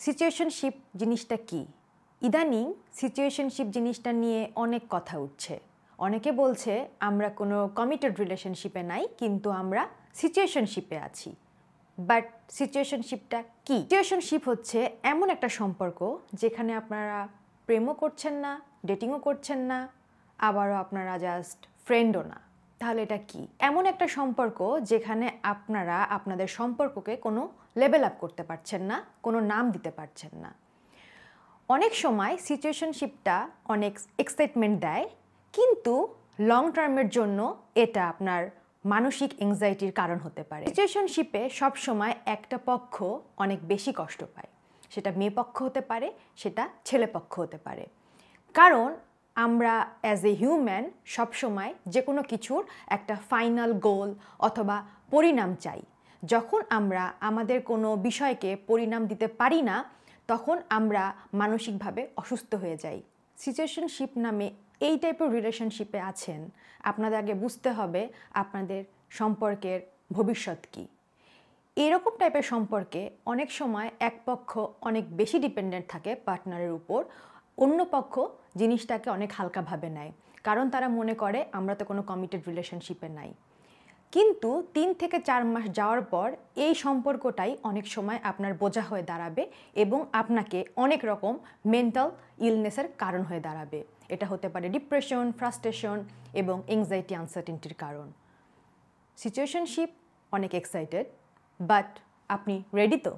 Situationship জিনিসটা কি? ইদানিং সিচুয়েশনশিপ জিনিসটা নিয়ে অনেক কথা উঠছে। অনেকে বলছে আমরা কোনো কমিটেড রিলেশনশিপে নাই, কিন্তু আমরা সিচুয়েশনশিপে আছি। বাট সিচুয়েশনশিপটা কি? সিচুয়েশনশিপ হচ্ছে এমন একটা সম্পর্ক যেখানে আপনারা প্রেমও করছেন না, ডেটিংও করছেন না, আবারও আপনারা জাস্ট ফ্রেন্ডও না। তাহলে এটা কি? এমন একটা সম্পর্ক যেখানে আপনারা আপনাদের সম্পর্ককে কোনো লেভেল আপ করতে পারছেন না, কোনো নাম দিতে পারছেন না। অনেক সময় সিচুয়েশনশিপটা অনেক এক্সাইটমেন্ট দেয়, কিন্তু লং টার্মের জন্য এটা আপনার মানসিক এংজাইটির কারণ হতে পারে। সিচুয়েশনশিপে সবসময় একটা পক্ষ অনেক বেশি কষ্ট পায়। সেটা মেয়ে পক্ষ হতে পারে, সেটা ছেলে পক্ষ হতে পারে। কারণ আমরা অ্যাজ এ হিউম্যান সবসময় যে কোনো কিছুর একটা ফাইনাল গোল অথবা পরিণাম চাই। যখন আমরা আমাদের কোনো বিষয়কে পরিণাম দিতে পারি না, তখন আমরা মানসিকভাবে অসুস্থ হয়ে যাই। সিচুয়েশনশিপ নামে এই টাইপের রিলেশনশিপে আছেন, আপনাদের আগে বুঝতে হবে আপনাদের সম্পর্কের ভবিষ্যৎ কী। এরকম টাইপের সম্পর্কে অনেক সময় এক পক্ষ অনেক বেশি ডিপেন্ডেন্ট থাকে পার্টনারের উপর, অন্য পক্ষ জিনিসটাকে অনেক হালকাভাবে নেয়, কারণ তারা মনে করে আমরা তো কোনো কমিটেড রিলেশনশিপে নাই। কিন্তু 3 থেকে 4 মাস যাওয়ার পর এই সম্পর্কটাই অনেক সময় আপনার বোঝা হয়ে দাঁড়াবে এবং আপনাকে অনেক রকম মেন্টাল ইলনেসের কারণ হয়ে দাঁড়াবে। এটা হতে পারে ডিপ্রেশন, ফ্রাস্ট্রেশন এবং এংজাইটি, আনসার্টেনিটির কারণ। সিচুয়েশনশিপ অনেক এক্সাইটেড, বাট আপনি রেডি তো?